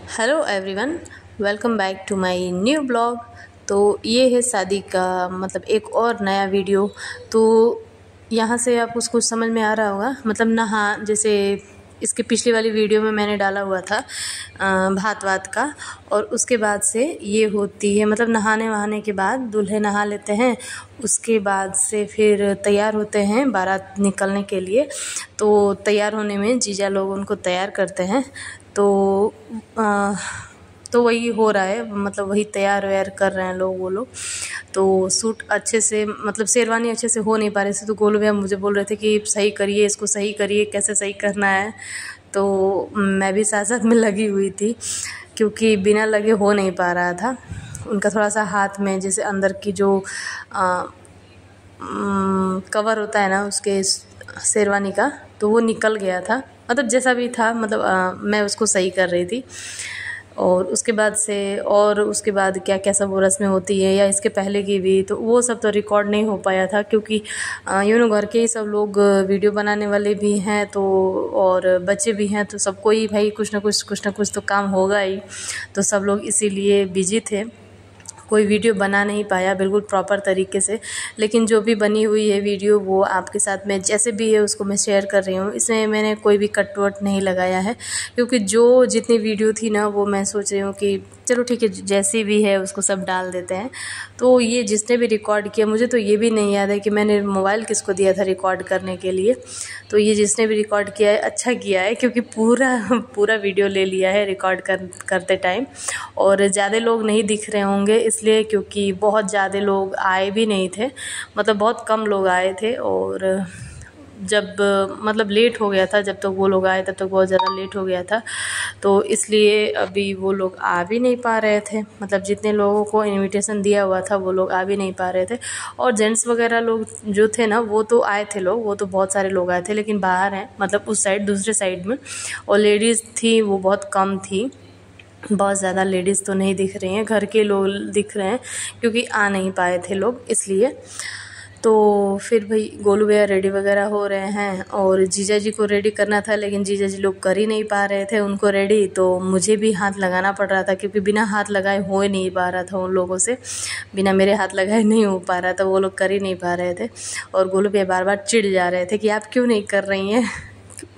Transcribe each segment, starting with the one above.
Hello everyone, welcome back to my new blog. तो ये है शादी का मतलब एक और नया वीडियो। तो यहाँ से आपको कुछ समझ में आ रहा होगा, मतलब नहा जैसे इसके पिछली वाली वीडियो में मैंने डाला हुआ था भात वात का। और उसके बाद से ये होती है, मतलब नहाने वहाने के बाद दूल्हे नहा लेते हैं, उसके बाद से फिर तैयार होते हैं बारात निकलने के लिए। तो तैयार होने में जीजा लोग उनको तैयार करते हैं। तो वही हो रहा है, मतलब वही तैयार वैयार कर रहे हैं लोग, वो लोग। तो सूट अच्छे से, मतलब शेरवानी अच्छे से हो नहीं पा रहे थे, तो गोलू भैया मुझे बोल रहे थे कि सही करिए, इसको सही करिए, कैसे सही करना है। तो मैं भी साथ साथ में लगी हुई थी, क्योंकि बिना लगे हो नहीं पा रहा था। उनका थोड़ा सा हाथ में जैसे अंदर की जो कवर होता है ना उसके शेरवानी का, तो वो निकल गया था। मतलब जैसा भी था, मतलब मैं उसको सही कर रही थी। और उसके बाद क्या क्या सब रस्में होती है, या इसके पहले की भी, तो वो सब तो रिकॉर्ड नहीं हो पाया था, क्योंकि घर के ही सब लोग वीडियो बनाने वाले भी हैं, तो और बच्चे भी हैं, तो सबको ही भाई कुछ ना कुछ तो काम होगा ही। तो सब लोग इसीलिए बिजी थे, कोई वीडियो बना नहीं पाया बिल्कुल प्रॉपर तरीके से। लेकिन जो भी बनी हुई है वीडियो, वो आपके साथ में जैसे भी है उसको मैं शेयर कर रही हूँ। इसमें मैंने कोई भी कट वट नहीं लगाया है, क्योंकि जो जितनी वीडियो थी ना, वो मैं सोच रही हूँ कि चलो ठीक है, जैसी भी है उसको सब डाल देते हैं। तो ये जिसने भी रिकॉर्ड किया, मुझे तो ये भी नहीं याद है कि मैंने मोबाइल किसको दिया था रिकॉर्ड करने के लिए। तो ये जिसने भी रिकॉर्ड किया है अच्छा किया है, क्योंकि पूरा वीडियो ले लिया है रिकॉर्ड करते टाइम। और ज़्यादा लोग नहीं दिख रहे होंगे इसलिए, क्योंकि बहुत ज़्यादा लोग आए भी नहीं थे, मतलब बहुत कम लोग आए थे। और जब मतलब लेट हो गया था, जब तक वो लोग आए तब तक बहुत ज़्यादा लेट हो गया था। तो इसलिए अभी वो लोग आ भी नहीं पा रहे थे, मतलब जितने लोगों को इनविटेशन दिया हुआ था वो लोग आ भी नहीं पा रहे थे। और जेंट्स वगैरह लोग जो थे ना, वो तो आए थे लोग, वो तो बहुत सारे लोग आए थे, लेकिन बाहर हैं, मतलब उस साइड दूसरे साइड में। और लेडीज़ थी वो बहुत कम थी, बहुत ज़्यादा लेडीज़ तो नहीं दिख रही हैं, घर के लोग दिख रहे हैं, क्योंकि आ नहीं पाए थे लोग इसलिए। तो फिर भाई गोलू भैया रेडी वगैरह हो रहे हैं, और जीजा जी को रेडी करना था, लेकिन जीजा जी लोग कर ही नहीं पा रहे थे उनको रेडी। तो मुझे भी हाथ लगाना पड़ रहा था, क्योंकि बिना हाथ लगाए हो ही नहीं पा रहा था उन लोगों से, बिना मेरे हाथ लगाए नहीं हो पा रहा था, वो लोग कर ही नहीं पा रहे थे। और गोलू भैया बार बार चिढ़ जा रहे थे कि आप क्यों नहीं कर रही हैं,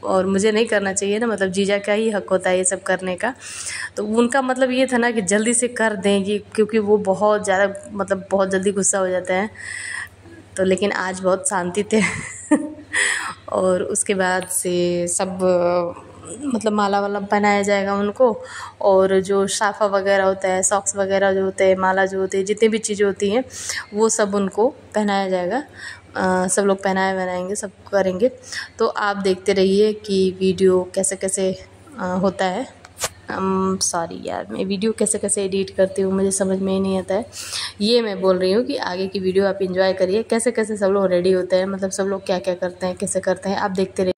और मुझे नहीं करना चाहिए ना, मतलब जीजा का ही हक होता है ये सब करने का। तो उनका मतलब ये था ना कि जल्दी से कर देंगी, क्योंकि वो बहुत ज़्यादा, मतलब बहुत जल्दी गुस्सा हो जाता है। तो लेकिन आज बहुत शांति थे। और उसके बाद से सब मतलब माला वाला पहनाया जाएगा उनको, और जो साफ़ा वगैरह होता है, सॉक्स वगैरह जो होते हैं, माला जो होती है, जितनी भी चीज़ें होती हैं, वो सब उनको पहनाया जाएगा। सब लोग पहनाए बनाएंगे, सब करेंगे। तो आप देखते रहिए कि वीडियो कैसे कैसे होता है। सॉरी यार, मैं वीडियो कैसे कैसे एडिट करती हूँ मुझे समझ में ही नहीं आता है। ये मैं बोल रही हूँ कि आगे की वीडियो आप एंजॉय करिए, कैसे कैसे सब लोग रेडी होते हैं, मतलब सब लोग क्या क्या करते हैं, कैसे करते हैं, आप देखते रहिए।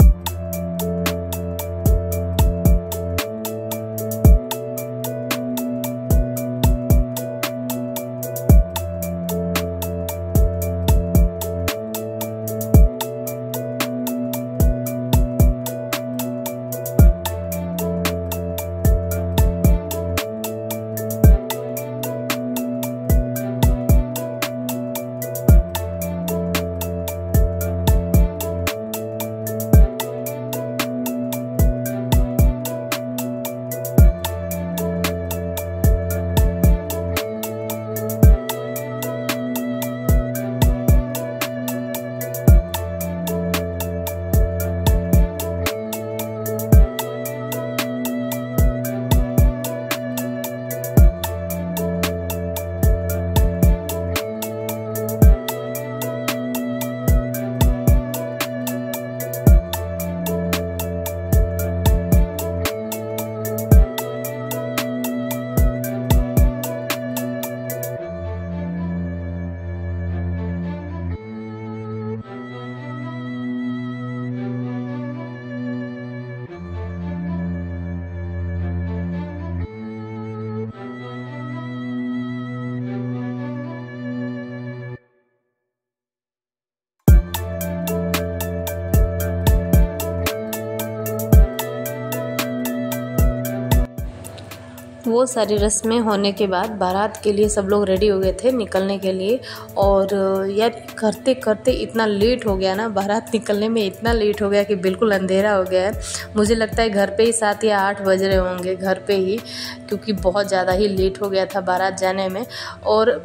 वो सारी रस्में होने के बाद बारात के लिए सब लोग रेडी हो गए थे निकलने के लिए। और यार करते करते इतना लेट हो गया ना, बारात निकलने में इतना लेट हो गया कि बिल्कुल अंधेरा हो गया है। मुझे लगता है घर पे ही 7 या 8 बज रहे होंगे घर पे ही, क्योंकि बहुत ज़्यादा ही लेट हो गया था बारात जाने में। और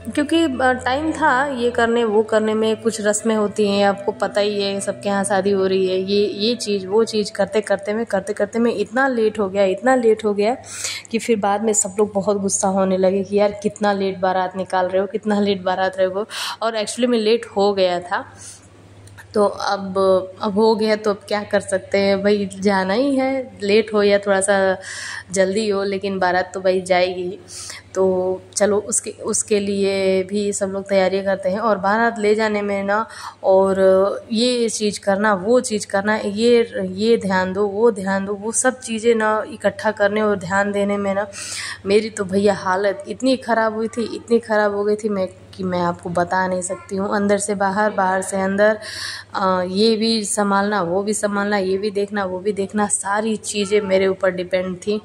क्योंकि टाइम था ये करने वो करने में, कुछ रस्में होती हैं आपको पता ही है, सबके यहाँ शादी हो रही है, ये चीज़ वो चीज़ करते करते में इतना लेट हो गया कि फिर बाद में सब लोग बहुत गुस्सा होने लगे कि यार कितना लेट बारात निकाल रहे हो, कितना लेट बारात रहे हो। और एक्चुअली में लेट हो गया था, तो अब हो गया तो अब क्या कर सकते हैं भाई, जाना ही है, लेट हो या थोड़ा सा जल्दी हो, लेकिन बारात तो भाई जाएगी। तो चलो उसके लिए भी सब लोग तैयारियां करते हैं। और बारात ले जाने में ना, और ये चीज़ करना वो चीज़ करना, ये ध्यान दो वो सब चीज़ें ना इकट्ठा करने और ध्यान देने में ना मेरी तो भैया हालत इतनी ख़राब हुई थी, इतनी ख़राब हो गई थी मैं आपको बता नहीं सकती हूँ। अंदर से बाहर, बाहर से अंदर, ये भी संभालना वो भी संभालना, ये भी देखना वो भी देखना, सारी चीज़ें मेरे ऊपर डिपेंड थी।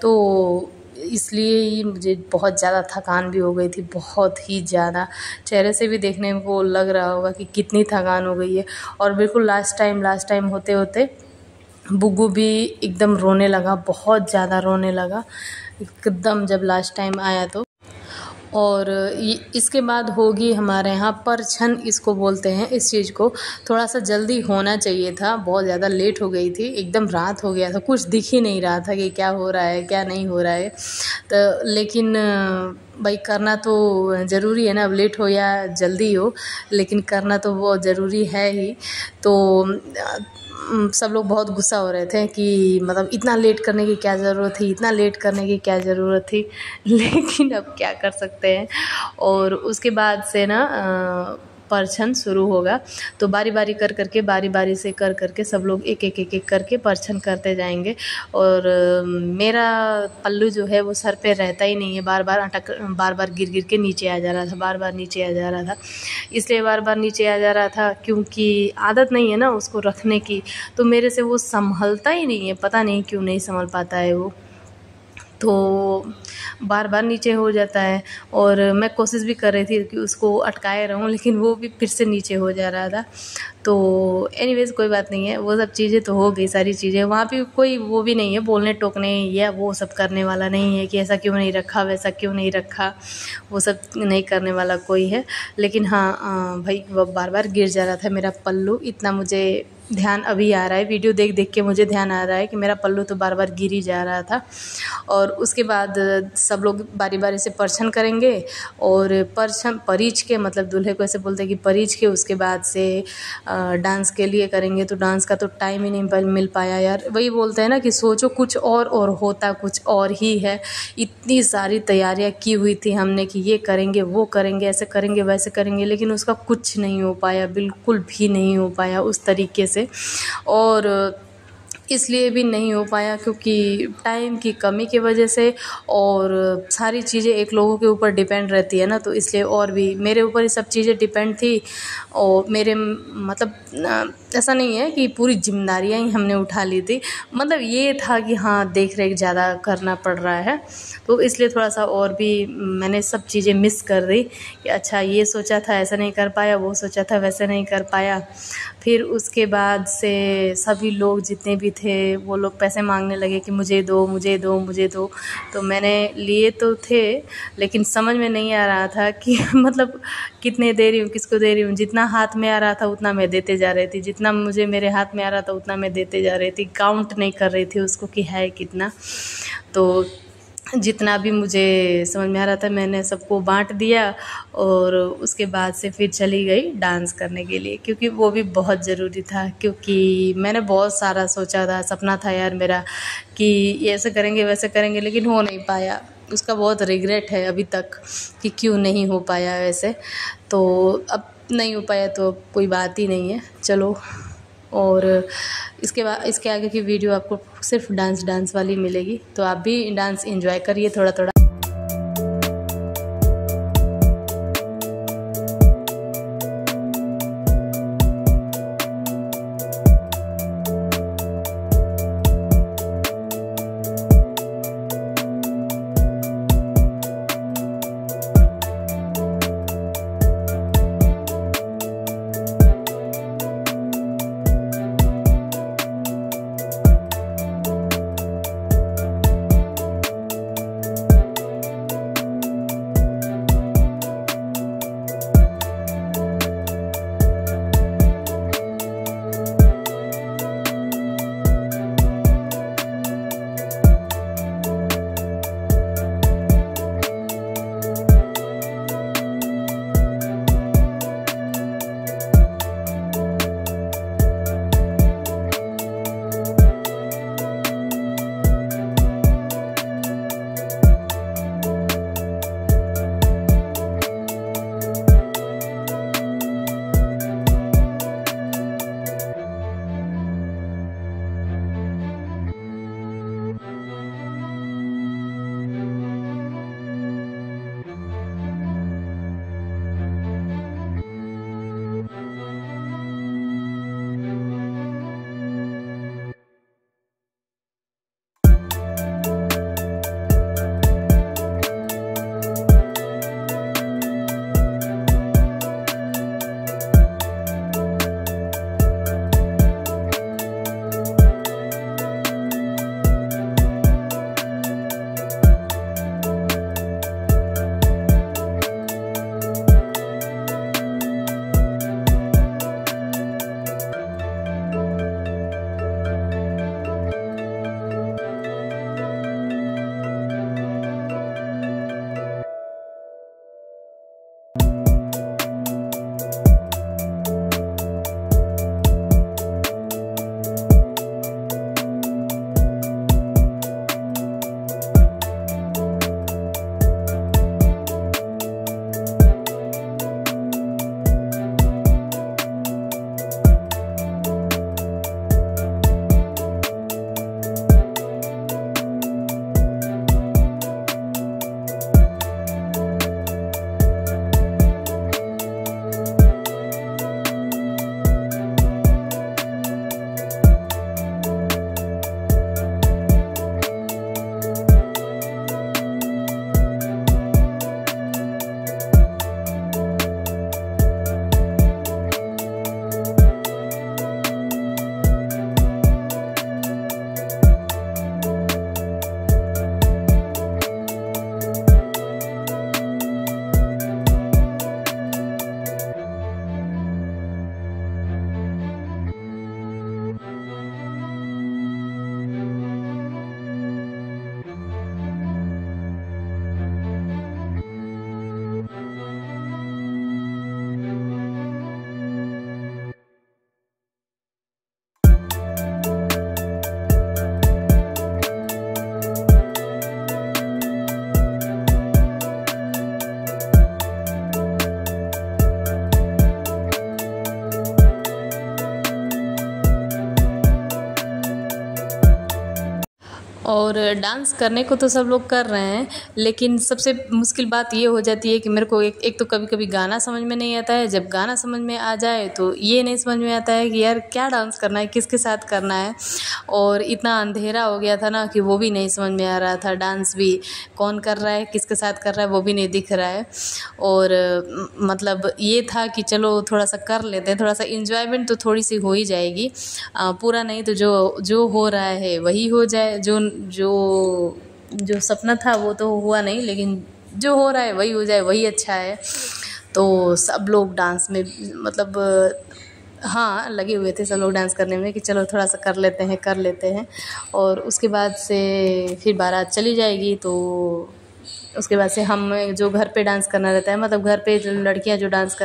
तो इसलिए ही मुझे बहुत ज़्यादा थकान भी हो गई थी, बहुत ही ज़्यादा। चेहरे से भी देखने को लग रहा होगा कि कितनी थकान हो गई है। और बिल्कुल लास्ट टाइम होते होते बुग्गू भी एकदम रोने लगा, बहुत ज़्यादा रोने लगा एकदम जब लास्ट टाइम आया तो। और इसके बाद होगी हमारे यहाँ परछन, इसको बोलते हैं इस चीज़ को। थोड़ा सा जल्दी होना चाहिए था, बहुत ज़्यादा लेट हो गई थी, एकदम रात हो गया था, कुछ दिख ही नहीं रहा था कि क्या हो रहा है क्या नहीं हो रहा है। तो लेकिन भाई करना तो ज़रूरी है ना, अब लेट हो या जल्दी हो, लेकिन करना तो बहुत ज़रूरी है ही। तो सब लोग बहुत गुस्सा हो रहे थे कि मतलब इतना लेट करने की क्या ज़रूरत थी, लेकिन अब क्या कर सकते हैं। और उसके बाद से ना परछन शुरू होगा, तो बारी बारी से कर करके सब लोग एक करके परछन करते जाएंगे। और मेरा पल्लू जो है वो सर पे रहता ही नहीं है, बार बार गिर के नीचे आ जा रहा था, इसलिए बार बार नीचे आ जा रहा था, क्योंकि आदत नहीं है ना उसको रखने की। तो मेरे से वो संभलता ही नहीं है, पता नहीं क्यों नहीं संभल पाता है वो, तो बार बार नीचे हो जाता है। और मैं कोशिश भी कर रही थी कि उसको अटकाए रहूं, लेकिन वो भी फिर से नीचे हो जा रहा था। तो एनीवेज़ कोई बात नहीं है, वो सब चीज़ें तो हो गई, सारी चीज़ें वहाँ पे कोई वो भी नहीं है बोलने टोकने या वो सब करने वाला नहीं है कि ऐसा क्यों नहीं रखा वैसा क्यों नहीं रखा, वो सब नहीं करने वाला कोई है। लेकिन हाँ भाई वो बार बार गिर जा रहा था मेरा पल्लू, इतना मुझे ध्यान अभी आ रहा है, वीडियो देख देख के मुझे ध्यान आ रहा है कि मेरा पल्लू तो बार बार गिर ही जा रहा था। और उसके बाद सब लोग बारी बारी से परछन करेंगे, और परीछ के मतलब दूल्हे को ऐसे बोलते हैं कि परीछ के उसके बाद से डांस के लिए करेंगे। तो डांस का तो टाइम ही नहीं मिल पाया यार, वही बोलते हैं ना कि सोचो कुछ और होता कुछ और ही है। इतनी सारी तैयारियां की हुई थी हमने कि ये करेंगे वो करेंगे ऐसे करेंगे वैसे करेंगे, लेकिन उसका कुछ नहीं हो पाया, बिल्कुल भी नहीं हो पाया उस तरीके से। और इसलिए भी नहीं हो पाया क्योंकि टाइम की कमी की वजह से, और सारी चीज़ें एक लोगों के ऊपर डिपेंड रहती है ना, तो इसलिए और भी मेरे ऊपर ये सब चीज़ें डिपेंड थी। और मेरे मतलब ऐसा नहीं है कि पूरी जिम्मेदारियां ही हमने उठा ली थी, मतलब ये था कि हाँ देख रेख ज़्यादा करना पड़ रहा है, तो इसलिए थोड़ा सा और भी मैंने सब चीज़ें मिस कर दी कि अच्छा ये सोचा था ऐसा नहीं कर पाया, वो सोचा था वैसे नहीं कर पाया। फिर उसके बाद से सभी लोग जितने भी थे वो लोग पैसे मांगने लगे कि मुझे दो मुझे दो मुझे दो। तो मैंने लिए तो थे, लेकिन समझ में नहीं आ रहा था कि मतलब कितने दे रही हूँ किसको दे रही हूँ। जितना हाथ में आ रहा था उतना मैं देते जा रही थी, जितना मुझे मेरे हाथ में आ रहा था उतना मैं देते जा रही थी, काउंट नहीं कर रही थी उसको कि है कितना। तो जितना भी मुझे समझ में आ रहा था मैंने सबको बांट दिया, और उसके बाद से फिर चली गई डांस करने के लिए, क्योंकि वो भी बहुत ज़रूरी था। क्योंकि मैंने बहुत सारा सोचा था, सपना था यार मेरा कि ऐसे करेंगे वैसे करेंगे, लेकिन हो नहीं पाया। उसका बहुत रिग्रेट है अभी तक कि क्यों नहीं हो पाया वैसे। तो अब नहीं हो पाया तो कोई बात ही नहीं है, चलो। और इसके आगे की वीडियो आपको सिर्फ डांस वाली मिलेगी, तो आप भी डांस एंजॉय करिए थोड़ा थोड़ा। डांस करने को तो सब लोग कर रहे हैं, लेकिन सबसे मुश्किल बात ये हो जाती है कि मेरे को एक तो कभी कभी गाना समझ में नहीं आता है। जब गाना समझ में आ जाए तो ये नहीं समझ में आता है कि यार क्या डांस करना है, किसके साथ करना है। और इतना अंधेरा हो गया था ना कि वो भी नहीं समझ में आ रहा था, डांस भी कौन कर रहा है, किसके साथ कर रहा है वो भी नहीं दिख रहा है। और मतलब ये था कि चलो थोड़ा सा कर लेते हैं, थोड़ा सा इंजॉयमेंट तो थोड़ी सी हो ही जाएगी, पूरा नहीं तो जो जो हो रहा है वही हो जाए। जो जो जो सपना था वो तो हुआ नहीं, लेकिन जो हो रहा है वही हो जाए, वही अच्छा है। तो सब लोग डांस में मतलब हाँ लगे हुए थे सब लोग डांस करने में कि चलो थोड़ा सा कर लेते हैं। और उसके बाद से फिर बारात चली जाएगी, तो उसके बाद से हम जो घर पे डांस करना रहता है, मतलब घर पे जो लड़कियां जो डांस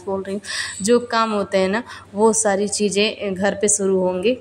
बोल रही हूँ, जो काम होते हैं ना वो सारी चीज़ें घर पे शुरू होंगी।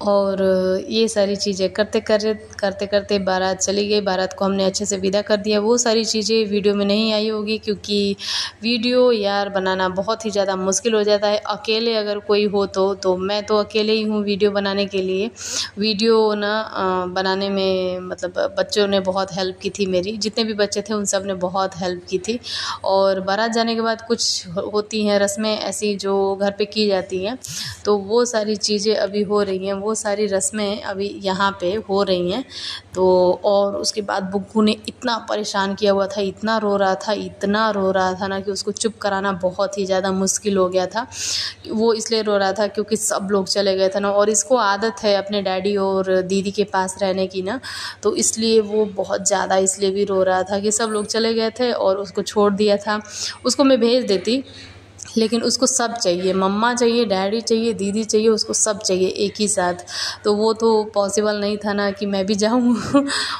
और ये सारी चीज़ें करते करते बारात चली गई। बारात को हमने अच्छे से विदा कर दिया। वो सारी चीज़ें वीडियो में नहीं आई होगी, क्योंकि वीडियो यार बनाना बहुत ही ज़्यादा मुश्किल हो जाता है। अकेले अगर कोई हो तो मैं तो अकेले ही हूँ वीडियो बनाने के लिए। वीडियो ना बनाने में मतलब बच्चों ने बहुत हेल्प की थी मेरी, जितने भी बच्चे थे उन सब ने बहुत हेल्प की थी। और बारात जाने के बाद कुछ होती हैं रस्में ऐसी जो घर पे की जाती हैं, तो वो सारी चीज़ें अभी हो रही हैं, वो सारी रस्में अभी यहाँ पे हो रही हैं। तो और उसके बाद बुग्गू ने इतना परेशान किया हुआ था, इतना रो रहा था ना कि उसको चुप कराना बहुत ही ज़्यादा मुश्किल हो गया था। वो इसलिए रो रहा था क्योंकि सब लोग चले गए थे ना, और इसको आदत है अपने डैडी और दीदी के पास रहने की ना, तो इसलिए वो बहुत ज़्यादा इसलिए भी रो रहा था कि सब लोग चले गए थे और उसको छोड़ दिया था। उसको मैं भेज देती, लेकिन उसको सब चाहिए, मम्मा चाहिए, डैडी चाहिए, दीदी चाहिए, उसको सब चाहिए एक ही साथ। तो वो तो पॉसिबल नहीं था ना कि मैं भी जाऊँ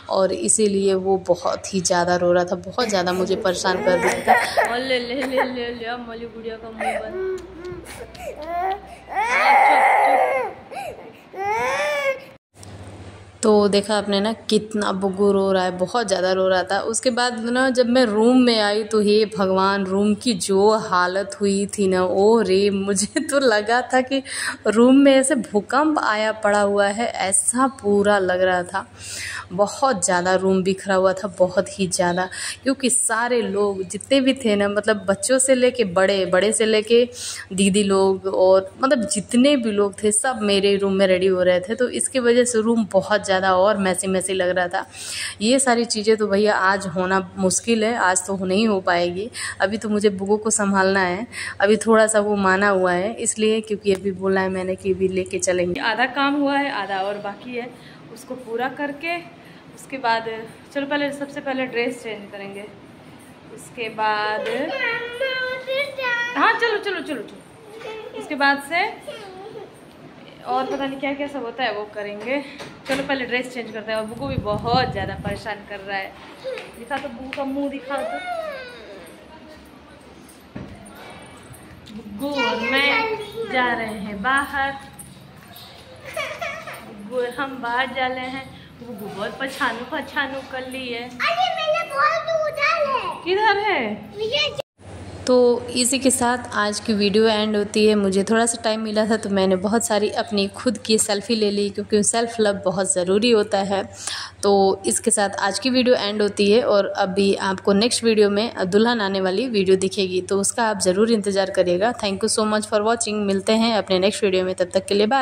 और इसीलिए वो बहुत ही ज़्यादा रो रहा था, बहुत ज़्यादा मुझे परेशान कर दिया था। और ले ले ले ले ले मोली गुड़िया का मुँह बंद। तो देखा आपने ना कितना बुग्गू रो रहा है, बहुत ज़्यादा रो रहा था। उसके बाद ना जब मैं रूम में आई तो हे भगवान, रूम की जो हालत हुई थी ना, ओ रे, मुझे तो लगा था कि रूम में ऐसे भूकंप आया पड़ा हुआ है, ऐसा पूरा लग रहा था। बहुत ज़्यादा रूम बिखरा हुआ था, बहुत ही ज़्यादा, क्योंकि सारे लोग जितने भी थे ना, मतलब बच्चों से लेके बड़े से लेके दीदी लोग और मतलब जितने भी लोग थे सब मेरे रूम में रेडी हो रहे थे। तो इसकी वजह से रूम बहुत ज़्यादा और मैसी मैसी लग रहा था। ये सारी चीज़ें तो भैया आज होना मुश्किल है, आज तो नहीं हो पाएगी। अभी तो मुझे बुगो को संभालना है, अभी थोड़ा सा वो माना हुआ है इसलिए, क्योंकि अभी बोला है मैंने कि अभी लेके चलेंगे। आधा काम हुआ है, आधा और बाकी है, उसको पूरा करके उसके बाद चलो पहले सबसे पहले ड्रेस चेंज करेंगे, उसके बाद हाँ चलो चलो चलो चलो, उसके बाद से और पता नहीं क्या क्या सब होता है वो करेंगे। चलो पहले ड्रेस चेंज करते हैं। और बुगू भी बहुत ज़्यादा परेशान कर रहा है। दिखा तो बुगू का मुंह दिखा तो। बुगू और मैं जा रहे हैं बाहर। बुगू हम बाहर जा रहे हैं। बुगू बहुत पछानू कर ली है। अरे मेरे बॉल किधर है? तो इसी के साथ आज की वीडियो एंड होती है। मुझे थोड़ा सा टाइम मिला था तो मैंने बहुत सारी अपनी खुद की सेल्फ़ी ले ली, क्योंकि सेल्फ़ लव बहुत ज़रूरी होता है। तो इसके साथ आज की वीडियो एंड होती है। और अभी आपको नेक्स्ट वीडियो में दुल्हन आने वाली वीडियो दिखेगी, तो उसका आप ज़रूर इंतज़ार करिएगा। Thank you so much for watching. मिलते हैं अपने नेक्स्ट वीडियो में, तब तक के लिए बाय।